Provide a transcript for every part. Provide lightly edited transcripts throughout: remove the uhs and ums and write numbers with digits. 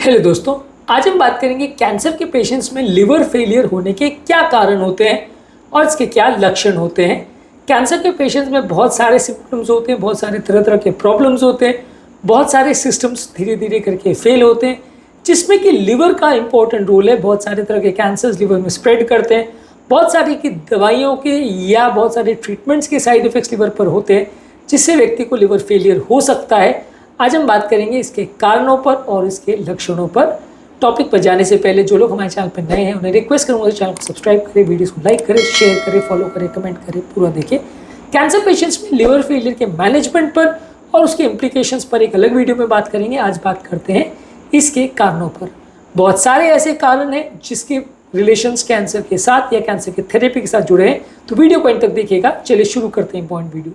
Hello दोस्तों, आज हम बात करेंगे कैंसर के पेशेंट्स में लिवर फेलियर होने के क्या कारण होते हैं और इसके क्या लक्षण होते हैं। कैंसर के पेशेंट्स में बहुत सारे सिम्टम्स होते हैं, बहुत सारे तरह तरह के प्रॉब्लम्स होते हैं, बहुत सारे सिस्टम्स धीरे धीरे करके फेल होते हैं, जिसमें कि लिवर का इंपॉर्टेंट रोल है। बहुत सारे तरह के कैंसर्स लिवर में स्प्रेड करते हैं, बहुत सारी की दवाइयों के या बहुत सारे ट्रीटमेंट्स के साइड इफेक्ट्स लिवर पर होते हैं, जिससे व्यक्ति को लिवर फेलियर हो सकता है। आज हम बात करेंगे इसके कारणों पर और इसके लक्षणों पर। टॉपिक पर जाने से पहले जो लोग हमारे चैनल पर नए हैं उन्हें रिक्वेस्ट करूंगा कि चैनल को सब्सक्राइब करें, वीडियोस को लाइक करें, शेयर करें, फॉलो करें, कमेंट करें, पूरा देखें। कैंसर पेशेंट्स में लिवर फेलियर के मैनेजमेंट पर और उसके इम्प्लीकेशंस पर एक अलग वीडियो में बात करेंगे। आज बात करते हैं इसके कारणों पर। बहुत सारे ऐसे कारण हैं जिसके रिलेशंस कैंसर के साथ या कैंसर के थेरेपी के साथ जुड़े हैं, तो वीडियो को अंत तक देखिएगा। चलिए शुरू करते हैं पॉइंट वीडियो।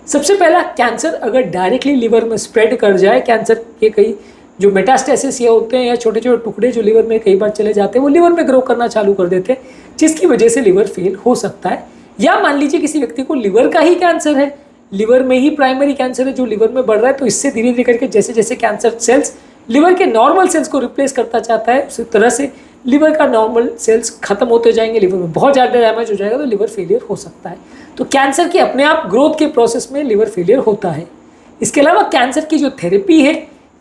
सबसे पहला, कैंसर अगर डायरेक्टली लिवर में स्प्रेड कर जाए, कैंसर के कई जो मेटास्टेसिस ये होते हैं या छोटे छोटे टुकड़े जो लिवर में कई बार चले जाते हैं, वो लिवर में ग्रो करना चालू कर देते हैं, जिसकी वजह से लिवर फेल हो सकता है। या मान लीजिए किसी व्यक्ति को लिवर का ही कैंसर है, लिवर में ही प्राइमरी कैंसर है जो लिवर में बढ़ रहा है, तो इससे धीरे धीरे करके जैसे जैसे कैंसर सेल्स लिवर के नॉर्मल सेल्स को रिप्लेस करता चाहता है, उसी तरह से लिवर का नॉर्मल सेल्स खत्म होते जाएंगे, लिवर में बहुत ज़्यादा डैमेज हो जाएगा, तो लिवर फेलियर हो सकता है। तो कैंसर के अपने आप ग्रोथ के प्रोसेस में लिवर फेलियर होता है। इसके अलावा कैंसर की जो थेरेपी है,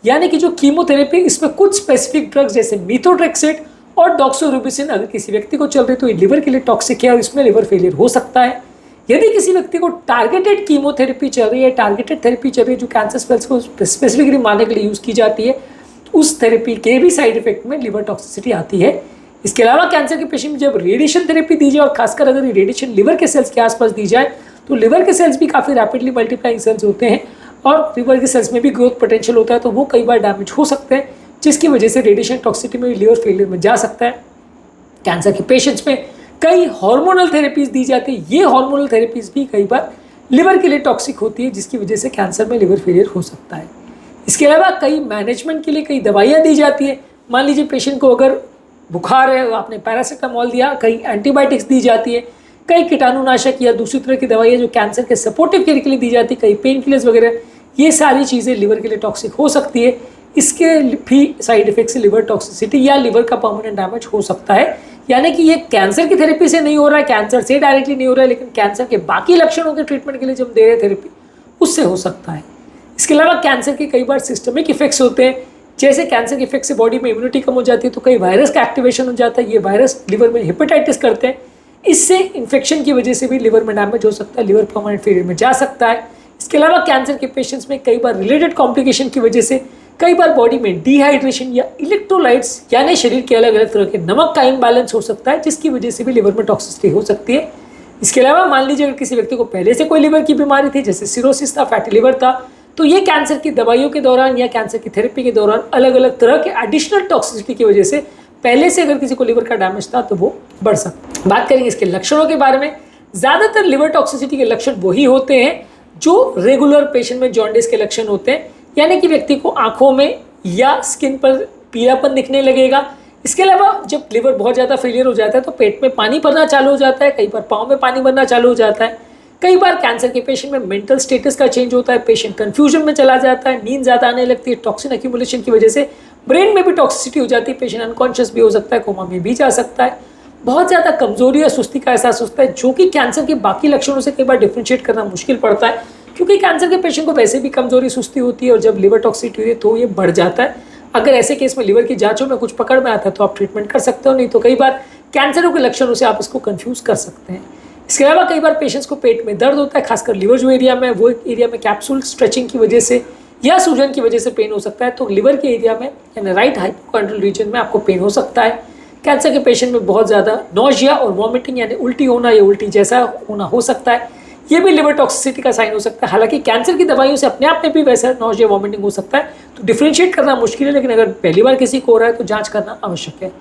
यानी कि जो कीमोथेरेपी, इसमें कुछ स्पेसिफिक ड्रग्स जैसे मीथोट्रेक्सेट और डॉक्सोरुबिसिन अगर किसी व्यक्ति को चल रही तो ये लिवर के लिए टॉक्सिक है और इसमें लिवर फेलियर हो सकता है। यदि किसी व्यक्ति को टारगेटेड कीमोथेरेपी चल रही है, टारगेटेड थेरेपी चल रही है जो कैंसर सेल्स को स्पेसिफिकली मारने के लिए यूज़ की जाती है, तो उस थेरेपी के भी साइड इफेक्ट में लिवर टॉक्सिसिटी आती है। इसके अलावा कैंसर के पेशेंट में जब रेडिएशन थेरेपी दी जाए और खासकर अगर ये रेडिएशन लिवर के सेल्स के आसपास दी जाए, तो लिवर के सेल्स भी काफ़ी रैपिडली मल्टीप्लाइंग सेल्स होते हैं और लिवर के सेल्स में भी ग्रोथ पोटेंशियल होता है, तो वो कई बार डैमेज हो सकते हैं, जिसकी वजह से रेडिएशन टॉक्सिसिटी में लिवर फेलियर में जा सकता है। कैंसर के पेशेंट्स में कई हार्मोनल थेरेपीज दी जाती है, ये हार्मोनल थेरेपीज भी कई बार लिवर के लिए टॉक्सिक होती है, जिसकी वजह से कैंसर में लिवर फेलियर हो सकता है। इसके अलावा कई मैनेजमेंट के लिए कई दवाइयाँ दी जाती है। मान लीजिए पेशेंट को अगर बुखार है, आपने पैरासीटामोल दिया, कई एंटीबायोटिक्स दी जाती है, कई कीटाणुनाशक या दूसरी तरह की दवाइयाँ जो कैंसर के सपोर्टिव केयर के लिए दी जाती है, कई पेन किलर्स वगैरह, ये सारी चीज़ें लिवर के लिए टॉक्सिक हो सकती है। इसके भी साइड इफेक्ट से लिवर टॉक्सिसिटी या लिवर का परमानेंट डैमेज हो सकता है। यानी कि ये कैंसर की थेरेपी से नहीं हो रहा है, कैंसर से डायरेक्टली नहीं हो रहा है, लेकिन कैंसर के बाकी लक्षणों के ट्रीटमेंट के लिए जब दे रहे हैं थेरेपी, उससे हो सकता है। इसके अलावा कैंसर के कई बार सिस्टमिक इफेक्ट्स होते हैं, जैसे कैंसर के इफेक्ट से बॉडी में इम्यूनिटी कम हो जाती है, तो कई वायरस का एक्टिवेशन हो जाता है, ये वायरस लिवर में हेपेटाइटिस करते हैं, इससे इन्फेक्शन की वजह से भी लिवर में डैमेज हो सकता है, लिवर परमानेंट फेलियर में जा सकता है। इसके अलावा कैंसर के पेशेंट्स में कई बार रिलेटेड कॉम्प्लिकेशन की वजह से कई बार बॉडी में डिहाइड्रेशन या इलेक्ट्रोलाइट्स यानी शरीर के अलग अलग तरह के नमक का इम्बैलेंस हो सकता है, जिसकी वजह से भी लिवर में टॉक्सिसिटी हो सकती है। इसके अलावा मान लीजिए अगर किसी व्यक्ति को पहले से कोई लिवर की बीमारी थी, जैसे सिरोसिस था, फैटी लिवर था, तो ये कैंसर की दवाइयों के दौरान या कैंसर की थेरेपी के दौरान अलग अलग तरह के एडिशनल टॉक्सिसिटी की वजह से पहले से अगर किसी को लिवर का डैमेज था तो वो बढ़ सकता है। बात करेंगे इसके लक्षणों के बारे में। ज़्यादातर लिवर टॉक्सिसिटी के लक्षण वही होते हैं जो रेगुलर पेशेंट में जॉन्डिस के लक्षण होते हैं, यानी कि व्यक्ति को आंखों में या स्किन पर पीलापन दिखने लगेगा। इसके अलावा जब लिवर बहुत ज़्यादा फेलियर हो जाता है तो पेट में पानी भरना चालू हो जाता है, कई बार पाँव में पानी भरना चालू हो जाता है। कई बार कैंसर के पेशेंट में मेंटल स्टेटस का चेंज होता है, पेशेंट कंफ्यूजन में चला जाता है, नींद ज़्यादा आने लगती है, टॉक्सिन एक्यूमुलेशन की वजह से ब्रेन में भी टॉक्सिसिटी हो जाती है, पेशेंट अनकॉन्शियस भी हो सकता है, कोमा में भी जा सकता है, बहुत ज़्यादा कमजोरी या सुस्ती का एहसास होता है, जो कि कैंसर के बाकी लक्षणों से कई बार डिफ्रेंशिएट करना मुश्किल पड़ता है, क्योंकि कैंसर के पेशेंट को वैसे भी कमजोरी सुस्ती होती है और जब लिवर टॉक्सिसिटी होती है तो ये बढ़ जाता है। अगर ऐसे केस में लिवर की जांचों में कुछ पकड़ में आता है तो आप ट्रीटमेंट कर सकते हो, नहीं तो कई बार कैंसरों के लक्षणों से आप इसको कंफ्यूज कर सकते हैं। इसके अलावा कई बार पेशेंट्स को पेट में दर्द होता है, खासकर लिवर जो एरिया में, वो एरिया में कैप्सूल स्ट्रेचिंग की वजह से या सूजन की वजह से पेन हो सकता है, तो लिवर के एरिया में यानी राइट हाइपोकॉन्ड्रियल रीजन में आपको पेन हो सकता है। कैंसर के पेशेंट में बहुत ज़्यादा नोजिया और वॉमिटिंग यानी उल्टी होना या उल्टी जैसा होना हो सकता है, ये भी लिवर टॉक्सिसिटी का साइन हो सकता है। हालांकि कैंसर की दवाइयों से अपने आप में भी वैसा नोजिया वॉमिटिंग हो सकता है, तो डिफ्रेंशिएट करना मुश्किल है, लेकिन अगर पहली बार किसी को हो रहा है तो जाँच करना आवश्यक है।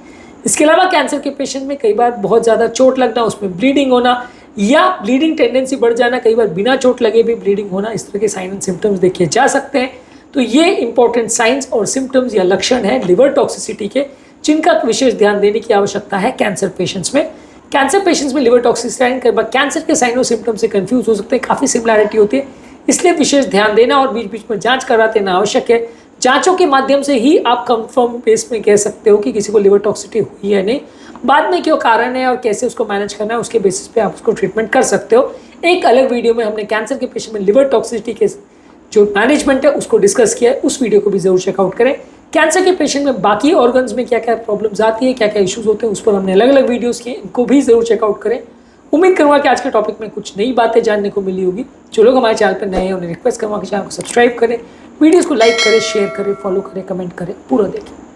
इसके अलावा कैंसर के पेशेंट में कई बार बहुत ज़्यादा चोट लगना, उसमें ब्लीडिंग होना या ब्लीडिंग टेंडेंसी बढ़ जाना, कई बार बिना चोट लगे भी ब्लीडिंग होना, इस तरह के साइन एंड सिम्टम्स देखे जा सकते हैं। तो ये इंपॉर्टेंट साइंस और सिम्टम्स या लक्षण हैं लिवर टॉक्सिसिटी के, जिनका विशेष ध्यान देने की आवश्यकता है कैंसर पेशेंट्स में। कैंसर पेशेंट्स में लिवर टॉक्सिसिटी कई बार कैंसर के साइन और सिम्टम से कंफ्यूज हो सकते हैं, काफ़ी सिमिलैरिटी होती है, इसलिए विशेष ध्यान देना और बीच बीच में जांच कराते रहना आवश्यक है। जांचों के माध्यम से ही आप कंफर्म बेस में कह सकते हो कि किसी को लिवर टॉक्सिसिटी हुई है नहीं। बाद में क्यों कारण है और कैसे उसको मैनेज करना है, उसके बेसिस पे आप उसको ट्रीटमेंट कर सकते हो। एक अलग वीडियो में हमने कैंसर के पेशेंट में लिवर टॉक्सिसिटी के जो मैनेजमेंट है उसको डिस्कस किया है, उस वीडियो को भी जरूर चेकआउट करें। कैंसर के पेशेंट में बाकी ऑर्गन्स में क्या क्या प्रॉब्लम्स आती है, क्या क्या इश्यूज होते हैं, उस पर हमने अलग अलग वीडियोस किए, इनको भी जरूर चेकआउट करें। उम्मीद करूँगा कि आज के टॉपिक में कुछ नई बातें जानने को मिली होगी। जो लोग हमारे चैनल पर नए हैं उन्हें रिक्वेस्ट करूँगा कि चैनल को सब्सक्राइब करें, वीडियोज़ को लाइक करें, शेयर करें, फॉलो करें, कमेंट करें, पूरा देखें।